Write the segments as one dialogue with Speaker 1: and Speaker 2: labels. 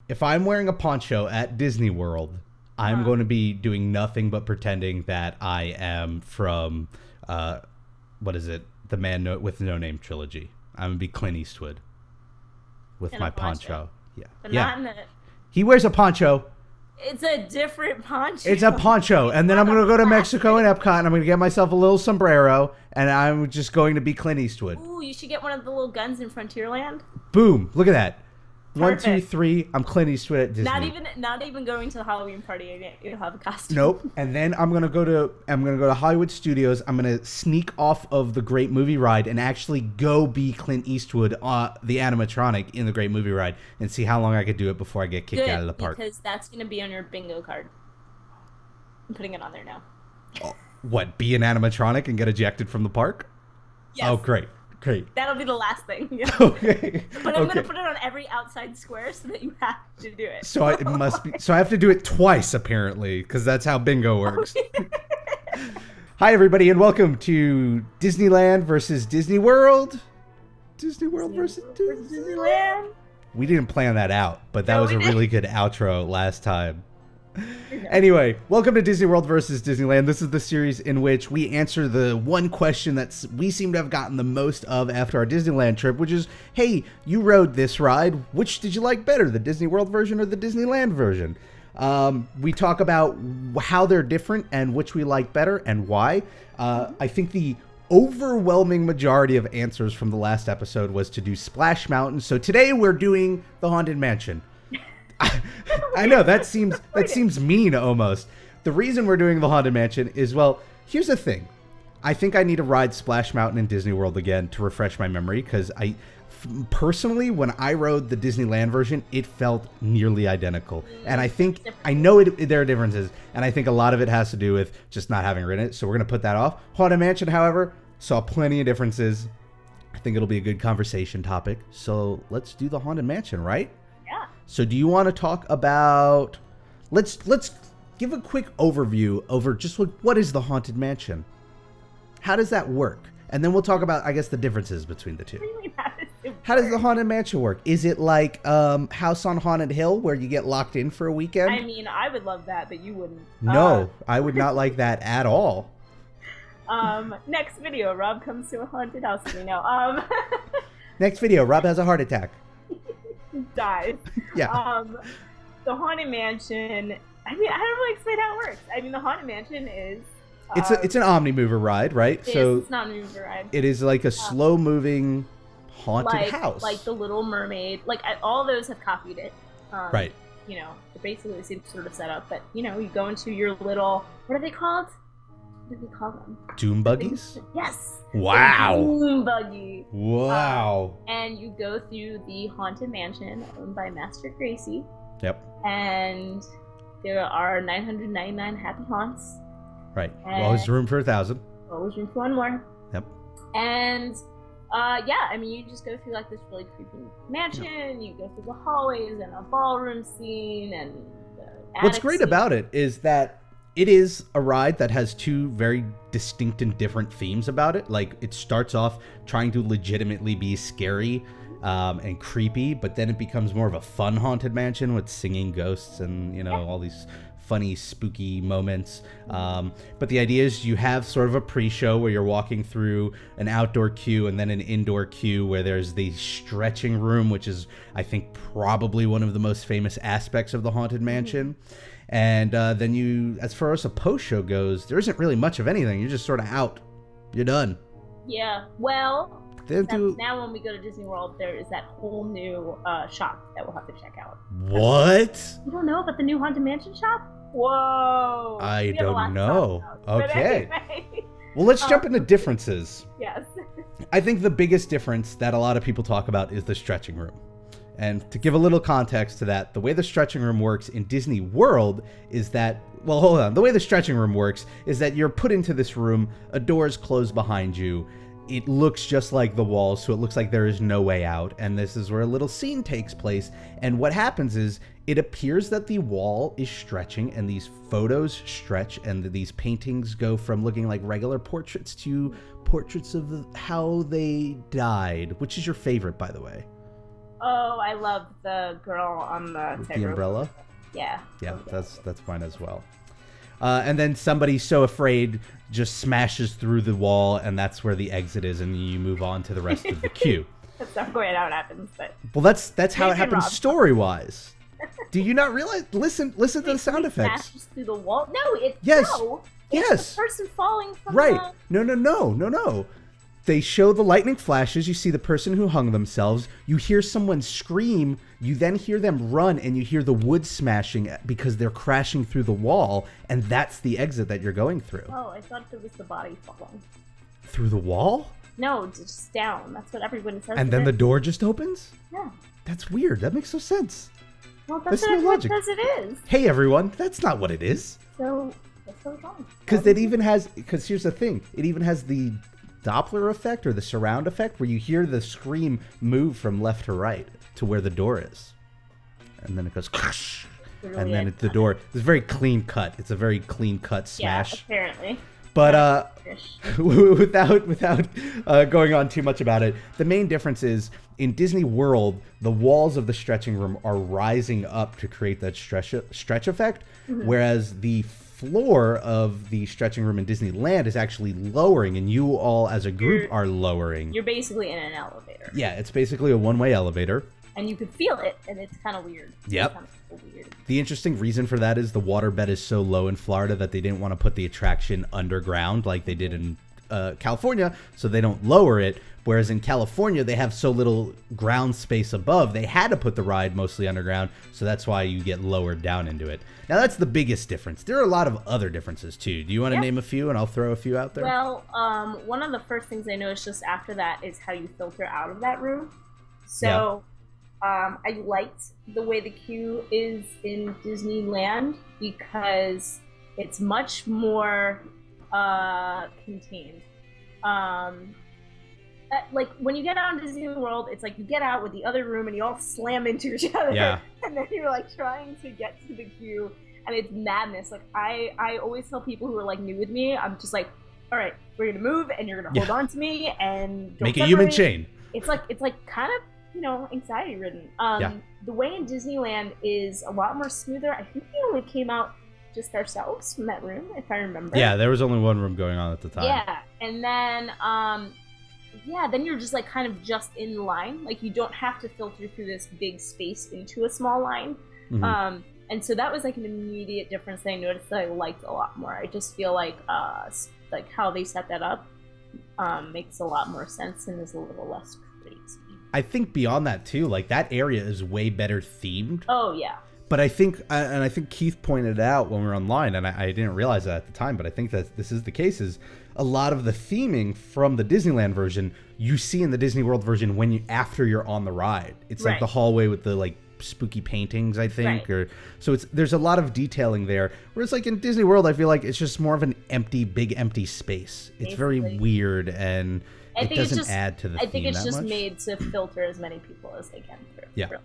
Speaker 1: if I'm wearing a poncho at Disney World, I'm going to be doing nothing but pretending that I am from, what is it? The Man with No Name trilogy. I'm going to be Clint Eastwood with
Speaker 2: In
Speaker 1: my
Speaker 2: a poncho.
Speaker 1: Yeah.
Speaker 2: But
Speaker 1: yeah.
Speaker 2: not in the...
Speaker 1: He wears a poncho.
Speaker 2: It's a different poncho.
Speaker 1: It's a poncho. And then I'm going to go to Mexico and Epcot, and I'm going to get myself a little sombrero, and I'm just going to be Clint Eastwood.
Speaker 2: Ooh, you should get one of the little guns in Frontierland.
Speaker 1: Boom. Look at that.
Speaker 2: Perfect.
Speaker 1: 1, 2, 3. I'm Clint Eastwood at Disney.
Speaker 2: Not even going to the Halloween party. You'll have a costume.
Speaker 1: Nope. And then I'm gonna go to Hollywood Studios. I'm gonna sneak off of the Great Movie Ride and actually go be Clint Eastwood, the animatronic in the Great Movie Ride, and see how long I could do it before I get kicked out of the park.
Speaker 2: Because that's gonna be on your bingo card. I'm putting it on there now.
Speaker 1: Oh, what? Be an animatronic and get ejected from the park?
Speaker 2: Yes.
Speaker 1: Oh, great. Great.
Speaker 2: That'll be the last thing. Yeah.
Speaker 1: Okay.
Speaker 2: But I'm gonna put it on every outside square so that you have to do it.
Speaker 1: So it must be. So I have to do it twice apparently, because that's how bingo works. Hi everybody, and welcome to Disneyland versus Disney World. Disney World versus Disneyland. We didn't plan that out, but that was a really good outro last time. Anyway, welcome to Disney World versus Disneyland. This is the series in which we answer the one question that we seem to have gotten the most of after our Disneyland trip, which is, hey, you rode this ride. Which did you like better, the Disney World version or the Disneyland version? We talk about how they're different and which we like better and why. I think the overwhelming majority of answers from the last episode was to do Splash Mountain. So today we're doing the Haunted Mansion. I know that seems mean almost. The reason we're doing the Haunted Mansion is, well, here's the thing. I think I need to ride Splash Mountain in Disney World again to refresh my memory, because personally, when I rode the Disneyland version, it felt nearly identical. And I know there are differences, and I think a lot of it has to do with just not having ridden it, so we're going to put that off. Haunted Mansion, however, saw plenty of differences. I think it'll be a good conversation topic, so let's do the Haunted Mansion, right?
Speaker 2: Yeah.
Speaker 1: So do you want to talk about, let's give a quick overview over just what is the Haunted Mansion? How does that work? And then we'll talk about, I guess, the differences between the two. How does the Haunted Mansion work? Is it like House on Haunted Hill, where you get locked in for a weekend?
Speaker 2: I mean, I would love that, but you wouldn't.
Speaker 1: No, I would not like that at all.
Speaker 2: Next video, Rob comes to a haunted house. No.
Speaker 1: Next video, Rob has a heart attack.
Speaker 2: Dies.
Speaker 1: Yeah.
Speaker 2: The Haunted Mansion. I mean, I don't really explain how it works. I mean, the Haunted Mansion is.
Speaker 1: It's an Omnimover ride, right?
Speaker 2: It's not an Omnimover ride.
Speaker 1: It is like a slow moving haunted house,
Speaker 2: like the Little Mermaid. Like all those have copied it.
Speaker 1: Right.
Speaker 2: You know, they're basically the same sort of setup. But you know, you go into your little. What are they called? What do we call them?
Speaker 1: Doom buggies?
Speaker 2: Yes.
Speaker 1: Wow.
Speaker 2: Doom buggy.
Speaker 1: Wow.
Speaker 2: And you go through the Haunted Mansion owned by Master Gracie.
Speaker 1: Yep.
Speaker 2: And there are 999 happy haunts.
Speaker 1: Right. Always room for 1,000.
Speaker 2: Always room for one more.
Speaker 1: Yep.
Speaker 2: And yeah, I mean, you just go through like this really creepy mansion. Yep. You go through the hallways and a ballroom scene and
Speaker 1: what's great about it is that it is a ride that has two very distinct and different themes about it. Like, it starts off trying to legitimately be scary and creepy, but then it becomes more of a fun Haunted Mansion with singing ghosts and, you know, all these funny, spooky moments. But the idea is you have sort of a pre-show where you're walking through an outdoor queue and then an indoor queue where there's the stretching room, which is, I think, probably one of the most famous aspects of the Haunted Mansion. And then you, as far as a post-show goes, there isn't really much of anything. You're just sort of out. You're done.
Speaker 2: Yeah, well, now when we go to Disney World, there is that whole new shop that we'll have to check out.
Speaker 1: What?
Speaker 2: You don't know about the new Haunted Mansion shop? Whoa.
Speaker 1: I don't know. Okay.
Speaker 2: Anyway.
Speaker 1: Well, let's jump into differences.
Speaker 2: Yes.
Speaker 1: I think the biggest difference that a lot of people talk about is the stretching room. And to give a little context to that, the way the stretching room works in Disney World is that, well, hold on. The way the stretching room works is that you're put into this room, a door is closed behind you. It looks just like the walls, so it looks like there is no way out. And this is where a little scene takes place. And what happens is it appears that the wall is stretching and these photos stretch and these paintings go from looking like regular portraits to portraits of how they died. Which is your favorite, by the way?
Speaker 2: Oh, I love the girl on the
Speaker 1: With the
Speaker 2: tightrope.
Speaker 1: umbrella.
Speaker 2: Yeah.
Speaker 1: Yeah, that's mine as well. And then somebody so afraid just smashes through the wall, and that's where the exit is, and you move on to the rest of the queue.
Speaker 2: That's not quite how it happens, but
Speaker 1: Well, that's how it happens story-wise. Do you not realize? Listen to the sound effects.
Speaker 2: Smashes through the wall. No, it's
Speaker 1: Yes.
Speaker 2: no.
Speaker 1: Yes.
Speaker 2: It's the person falling from
Speaker 1: Right.
Speaker 2: the...
Speaker 1: No. They show the lightning flashes. You see the person who hung themselves. You hear someone scream. You then hear them run, and you hear the wood smashing because they're crashing through the wall, and that's the exit that you're going through.
Speaker 2: Oh, I thought it was the body falling.
Speaker 1: Through the wall?
Speaker 2: No, just down. That's what everyone says.
Speaker 1: And then the door just opens?
Speaker 2: Yeah.
Speaker 1: That's weird. That makes no sense.
Speaker 2: Well,
Speaker 1: That's
Speaker 2: that's
Speaker 1: no
Speaker 2: what everyone
Speaker 1: logic.
Speaker 2: says it is.
Speaker 1: Hey, everyone. That's not what it is.
Speaker 2: So, what's so wrong?
Speaker 1: Because here's the thing. It even has the Doppler effect or the surround effect where you hear the scream move from left to right to where the door is. And then it goes, crash, and then the door. It's very clean cut. It's a very clean cut smash.
Speaker 2: Yeah, apparently.
Speaker 1: But without going on too much about it, the main difference is in Disney World, the walls of the stretching room are rising up to create that stretch effect, whereas the floor of the stretching room in Disneyland is actually lowering, and you all as a group are lowering.
Speaker 2: You're basically in an elevator.
Speaker 1: Yeah, it's basically a one-way elevator.
Speaker 2: And you can feel it, and it's kind of weird.
Speaker 1: Yep.
Speaker 2: Kind of weird.
Speaker 1: The interesting reason for that is the waterbed is so low in Florida that they didn't want to put the attraction underground like they did in California, so they don't lower it. Whereas in California, they have so little ground space above, they had to put the ride mostly underground, so that's why you get lowered down into it. Now, that's the biggest difference. There are a lot of other differences, too. Do you want to name a few, and I'll throw a few out there?
Speaker 2: Well, one of the first things I noticed just after that is how you filter out of that room. So... I liked the way the queue is in Disneyland because it's much more contained. Like when you get out in Disney World, it's like you get out with the other room and you all slam into each other.
Speaker 1: Yeah.
Speaker 2: And then you're like trying to get to the queue, and it's madness. Like I always tell people who are like new with me, I'm just like, all right, we're gonna move, and you're gonna hold on to me, and don't
Speaker 1: make a human
Speaker 2: separate.
Speaker 1: chain.
Speaker 2: It's like kind of, anxiety ridden. The way in Disneyland is a lot more smoother. I think we only came out just ourselves from that room, if I remember.
Speaker 1: Yeah, there was only one room going on at the time.
Speaker 2: Yeah, and then then you're just like kind of just in line. Like you don't have to filter through this big space into a small line.
Speaker 1: Mm-hmm.
Speaker 2: And so that was like an immediate difference that I noticed that I liked a lot more. I just feel like how they set that up makes a lot more sense and is a little less crazy.
Speaker 1: I think beyond that too, like that area is way better themed.
Speaker 2: Oh yeah.
Speaker 1: But I think, and I think Keith pointed it out when we were online, and I didn't realize that at the time, but I think that this is the case, is a lot of the theming from the Disneyland version, you see in the Disney World version after you're on the ride. It's like the hallway with the like spooky paintings, I think, so there's a lot of detailing there. Whereas like in Disney World, I feel like it's just more of an big empty space. It's very weird, and it doesn't add to the theme that much. I think it's just
Speaker 2: made to filter as many people as they can through.
Speaker 1: Yeah.
Speaker 2: Really.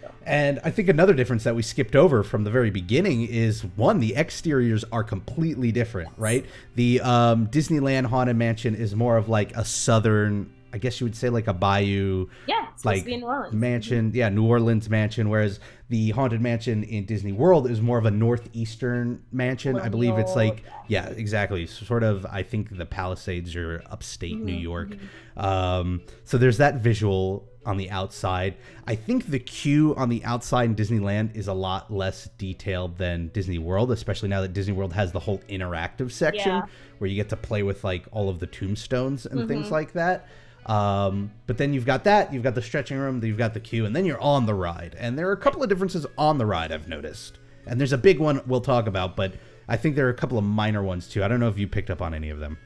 Speaker 2: So.
Speaker 1: And I think another difference that we skipped over from the very beginning is, one, the exteriors are completely different, right? The Disneyland Haunted Mansion is more of like a southern, I guess you would say like a bayou,
Speaker 2: it's
Speaker 1: like
Speaker 2: supposed to be in New Orleans.
Speaker 1: mansion, New Orleans mansion, whereas the Haunted Mansion in Disney World is more of a northeastern mansion. I believe it's like, exactly, sort of, I think the Palisades are upstate New York. So there's that visual on the outside. I think the queue on the outside in Disneyland is a lot less detailed than Disney World, especially now that Disney World has the whole interactive section where you get to play with like all of the tombstones and things like that. But then you've got the stretching room, you've got the queue, and then you're on the ride. And there are a couple of differences on the ride I've noticed. And there's a big one we'll talk about, but I think there are a couple of minor ones too. I don't know if you picked up on any of them.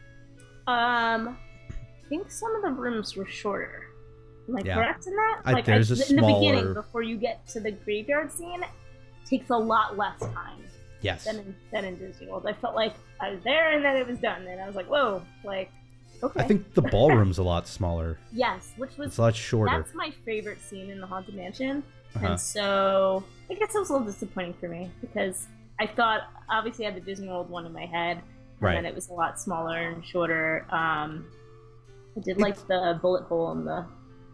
Speaker 2: I think some of the rooms were shorter. Am I correct in that?
Speaker 1: Like there's a smaller...
Speaker 2: In the beginning, before you get to the graveyard scene, it takes a lot less time.
Speaker 1: Yes.
Speaker 2: Than in Disney World. I felt like I was there and then it was done, and I was like, whoa, like, okay.
Speaker 1: I think the ballroom's a lot smaller.
Speaker 2: Yes, which was...
Speaker 1: It's a lot shorter.
Speaker 2: That's my favorite scene in the Haunted Mansion. And so I guess it was a little disappointing for me because I thought, obviously I had the Disney World one in my head, and then it was a lot smaller and shorter. I did like the bullet hole in the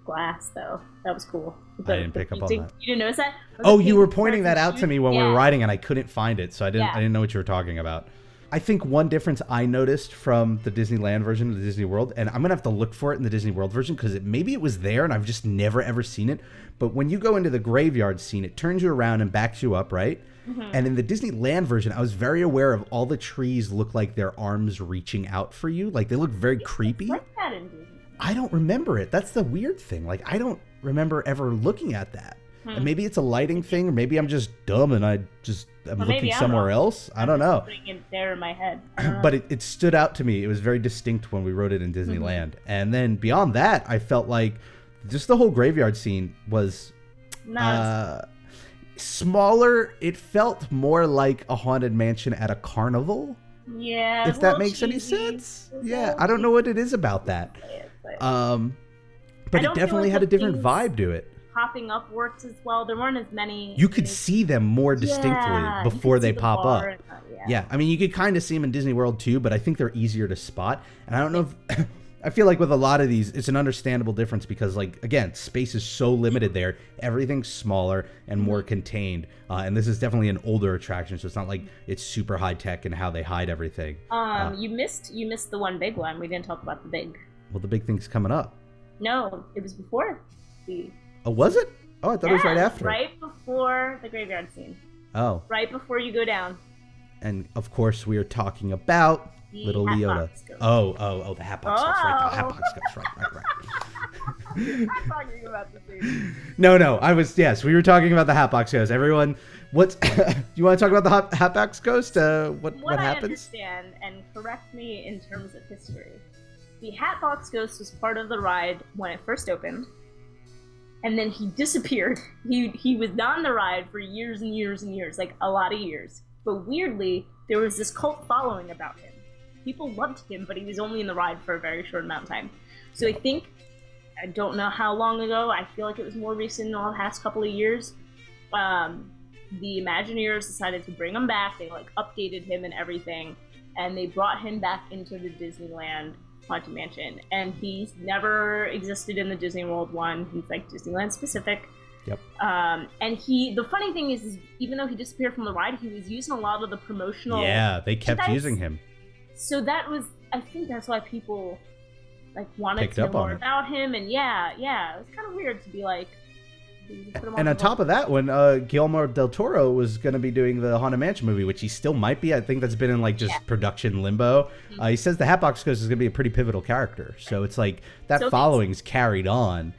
Speaker 2: glass, though. That was cool.
Speaker 1: I didn't pick up on that.
Speaker 2: You didn't notice that?
Speaker 1: Oh, you were pointing that out to me when we were
Speaker 2: Yeah.
Speaker 1: riding, and I couldn't find it, so I didn't know what you were talking about. I think one difference I noticed from the Disneyland version of the Disney World, and I'm gonna have to look for it in the Disney World version because maybe it was there and I've just never ever seen it. But when you go into the graveyard scene, it turns you around and backs you up, right? Mm-hmm. And in the Disneyland version, I was very aware of all the trees look like their arms reaching out for you, like they look very creepy.
Speaker 2: Like that in Disney.
Speaker 1: I don't remember it. That's the weird thing. Like I don't remember ever looking at that. And maybe it's a lighting thing, or maybe I'm just dumb and I'm looking somewhere else. I don't know.
Speaker 2: Putting it there in my head.
Speaker 1: But it stood out to me. It was very distinct when we rode it in Disneyland. And then beyond that, I felt like just the whole graveyard scene was smaller. It felt more like a haunted mansion at a carnival.
Speaker 2: Yeah.
Speaker 1: If that makes any sense. Yeah, I don't know what it is about that. But it definitely had a different vibe to it.
Speaker 2: Popping up worked as well. There weren't as many.
Speaker 1: You could see them more distinctly before they pop up.
Speaker 2: Yeah,
Speaker 1: I mean, you could kind of see them in Disney World too, but I think they're easier to spot. And I don't know if I feel like with a lot of these, it's an understandable difference because, like, again, space is so limited there. Everything's smaller and more contained. And this is definitely an older attraction, so it's not like it's super high tech in how they hide everything.
Speaker 2: You missed the one big one. We didn't talk about the big.
Speaker 1: Well, the big thing's coming up.
Speaker 2: No, it was before the.
Speaker 1: Oh, was it? Oh, I thought it was right after.
Speaker 2: Right before the graveyard scene.
Speaker 1: Oh.
Speaker 2: Right before you go down.
Speaker 1: And, of course, we are talking about Little Leota. Oh, the Hatbox Ghost, right? The Hatbox Ghost, right.
Speaker 2: I'm talking about the scene.
Speaker 1: No, we were talking about the Hatbox Ghost. Everyone, you want to talk about the Hatbox Ghost? What happens?
Speaker 2: I understand, and correct me in terms of history, the Hatbox Ghost was part of the ride when it first opened. And then he disappeared. He was not on the ride for years and years and years, like a lot of years. But weirdly, there was this cult following about him. People loved him, but he was only in the ride for a very short amount of time. So I don't know how long ago, I feel like it was more recent in the past couple of years, the Imagineers decided to bring him back. They updated him and everything, and they brought him back into the Disneyland Haunted Mansion, and he's never existed in the Disney World one. He's Disneyland specific.
Speaker 1: Yep.
Speaker 2: And the funny thing is even though he disappeared from the ride, he was using a lot of the promotional.
Speaker 1: Yeah, they kept using him.
Speaker 2: So I think that's why people wanted to know more about him, and yeah, it was kind of weird to be
Speaker 1: And on top of that, when Guillermo del Toro was going to be doing the Haunted Mansion movie, which he still might be, I think that's been in production limbo. He says the Hatbox Ghost is going to be a pretty pivotal character. So it's that following's carried on.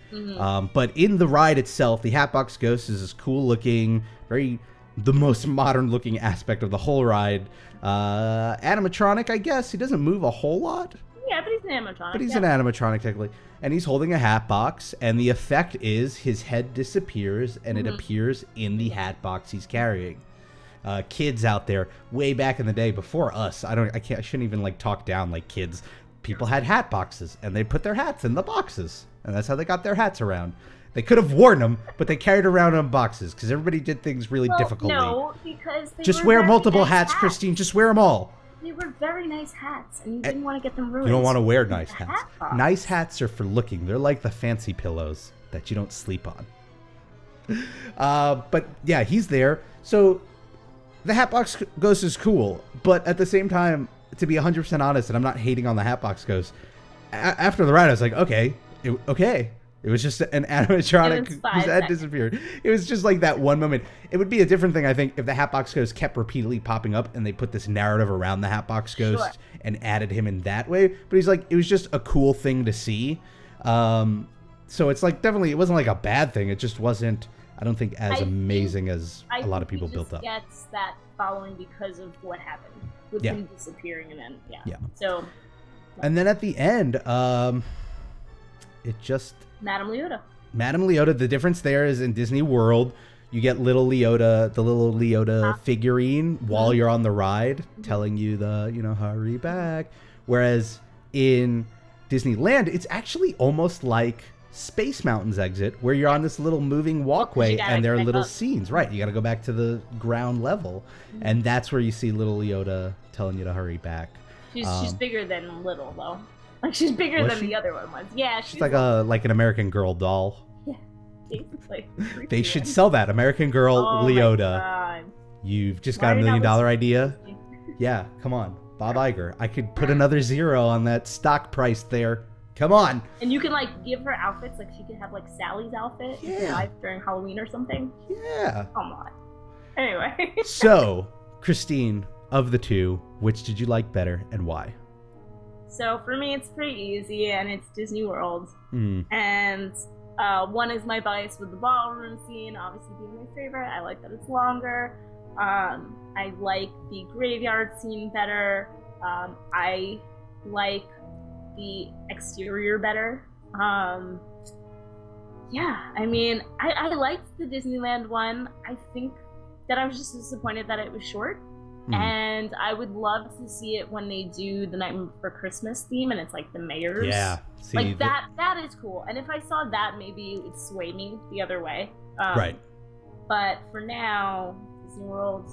Speaker 1: But in the ride itself, the Hatbox Ghost is this cool looking, the most modern looking aspect of the whole ride. Animatronic, I guess. He doesn't move a whole lot.
Speaker 2: Yeah, but he's an animatronic.
Speaker 1: But he's an animatronic, technically. And he's holding a hat box, and the effect is his head disappears, and it appears in the hat box he's carrying. Kids out there, way back in the day, before us, I shouldn't even talk down like kids. People had hat boxes, and they put their hats in the boxes, and that's how they got their hats around. They could have worn them, but they carried around in boxes because everybody did things really difficultly.
Speaker 2: No, because they
Speaker 1: just wear multiple hats, Christine. Just wear them all.
Speaker 2: They were very nice hats, and you didn't want to get them ruined.
Speaker 1: You don't want to wear nice hats. Nice hats are for looking. They're like the fancy pillows that you don't sleep on. But yeah, he's there. So the Hatbox Ghost is cool, but at the same time, to be 100% honest, and I'm not hating on the Hatbox Ghost, after the ride, I was like, okay. It was just an animatronic whose head disappeared. It was just that one moment. It would be a different thing, I think, if the Hatbox Ghost kept repeatedly popping up and they put this narrative around the Hatbox Ghost and added him in that way. But he's it was just a cool thing to see. So it's definitely, it wasn't a bad thing. It just wasn't, I don't think, as amazing as a lot of people built up.
Speaker 2: Gets that following because of what happened with him disappearing and then, yeah. So.
Speaker 1: And then at the end, it just...
Speaker 2: Madame
Speaker 1: Leota, the difference there is in Disney World, you get the little Leota figurine while you're on the ride, telling you hurry back. Whereas in Disneyland, it's actually almost like Space Mountain's exit, where you're on this little moving walkway and there are little scenes. Right, you got to go back to the ground level, and that's where you see little Leota telling you to hurry back.
Speaker 2: She's bigger than little, though. Like, she's bigger
Speaker 1: Was
Speaker 2: than
Speaker 1: she?
Speaker 2: the other one was. Yeah,
Speaker 1: She's like an American Girl doll.
Speaker 2: Yeah, basically.
Speaker 1: They should sell that. American Girl
Speaker 2: Oh
Speaker 1: Leota.
Speaker 2: my God.
Speaker 1: You've just
Speaker 2: Why
Speaker 1: got $1 million
Speaker 2: not
Speaker 1: idea. Yeah, come on. Bob Iger. I could put another 0 on that stock price there. Come on.
Speaker 2: And you can, like, give her outfits. Like, she could have, like, Sally's outfit during Halloween or something.
Speaker 1: Yeah.
Speaker 2: Come on. Anyway.
Speaker 1: So, Christine, of the two, which did you like better and why?
Speaker 2: So, for me, it's pretty easy, and it's Disney World.
Speaker 1: Mm.
Speaker 2: And one is my bias with the ballroom scene, obviously being my favorite. I like that it's longer. I like the graveyard scene better. I like the exterior better. Yeah, I mean, I liked the Disneyland one. I think that I was just disappointed that it was short. And I would love to see it when they do the Nightmare Before Christmas theme, and it's like the mayors.
Speaker 1: Yeah, see,
Speaker 2: like that is cool. And if I saw that, maybe it would sway me the other way.
Speaker 1: Right.
Speaker 2: But for now, Disney World.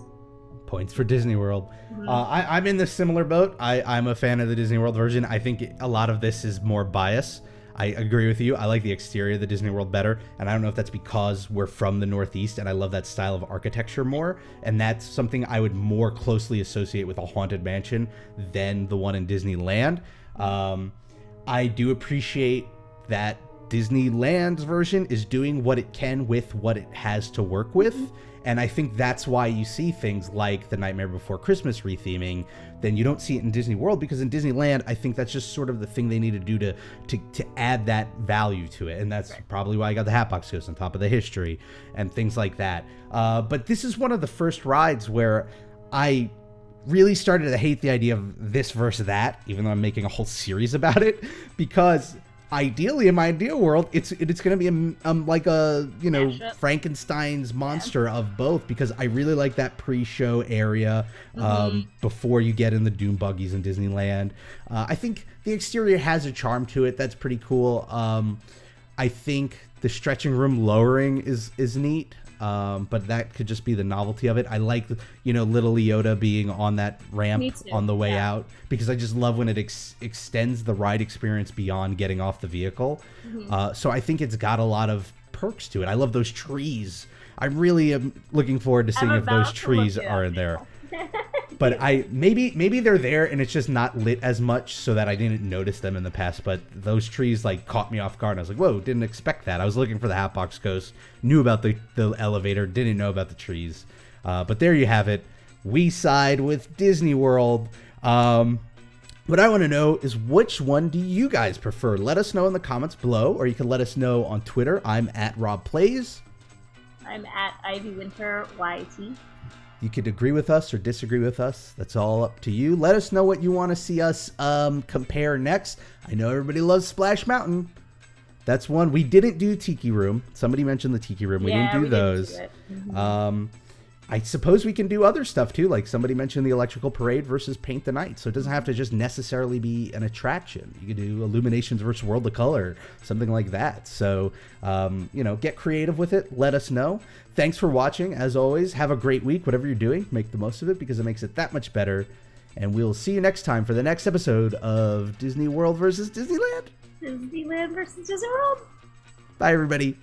Speaker 1: Points for Disney World.
Speaker 2: Mhm.
Speaker 1: I'm in the similar boat. I'm a fan of the Disney World version. I think a lot of this is more bias. I agree with you. I like the exterior of the Disney World better, and I don't know if that's because we're from the Northeast and I love that style of architecture more, and that's something I would more closely associate with a Haunted Mansion than the one in Disneyland. I do appreciate that Disneyland's version is doing what it can with what it has to work with. And I think that's why you see things like the Nightmare Before Christmas retheming. Then you don't see it in Disney World, because in Disneyland, I think that's just sort of the thing they need to do to add that value to it. And that's probably why I got the Hatbox Ghost on top of the history and things like that. But this is one of the first rides where I really started to hate the idea of this versus that, even though I'm making a whole series about it, because ideally, in my ideal world, it's going to be like a Frankenstein's monster of both, because I really like that pre-show area before you get in the Doom buggies in Disneyland. I think the exterior has a charm to it that's pretty cool. I think the stretching room lowering is neat. But that could just be the novelty of it. I like, little Leota being on that ramp on the way out, because I just love when it extends the ride experience beyond getting off the vehicle. So I think it's got a lot of perks to it. I love those trees. I really am looking forward to seeing if those trees are in there. But maybe they're there and it's just not lit as much, so that I didn't notice them in the past. But those trees like caught me off guard, and I was like, whoa, didn't expect that. I was looking for the Hatbox Ghost, knew about the elevator, didn't know about the trees. But there you have it. We side with Disney World. What I want to know is, which one do you guys prefer? Let us know in the comments below, or you can let us know on Twitter. I'm at RobPlays.
Speaker 2: I'm at IvyWinterYT.
Speaker 1: You could agree with us or disagree with us. That's all up to you. Let us know what you want to see us compare next. I know everybody loves Splash Mountain. That's one. We didn't do Tiki Room. Somebody mentioned the Tiki Room. We didn't do those. Didn't do it. I suppose we can do other stuff too. Like somebody mentioned the Electrical Parade versus Paint the Night. So it doesn't have to just necessarily be an attraction. You could do Illuminations versus World of Color, something like that. So, get creative with it. Let us know. Thanks for watching. As always, have a great week. Whatever you're doing, make the most of it, because it makes it that much better. And we'll see you next time for the next episode of Disney World versus Disneyland.
Speaker 2: Disneyland versus Disney World.
Speaker 1: Bye, everybody.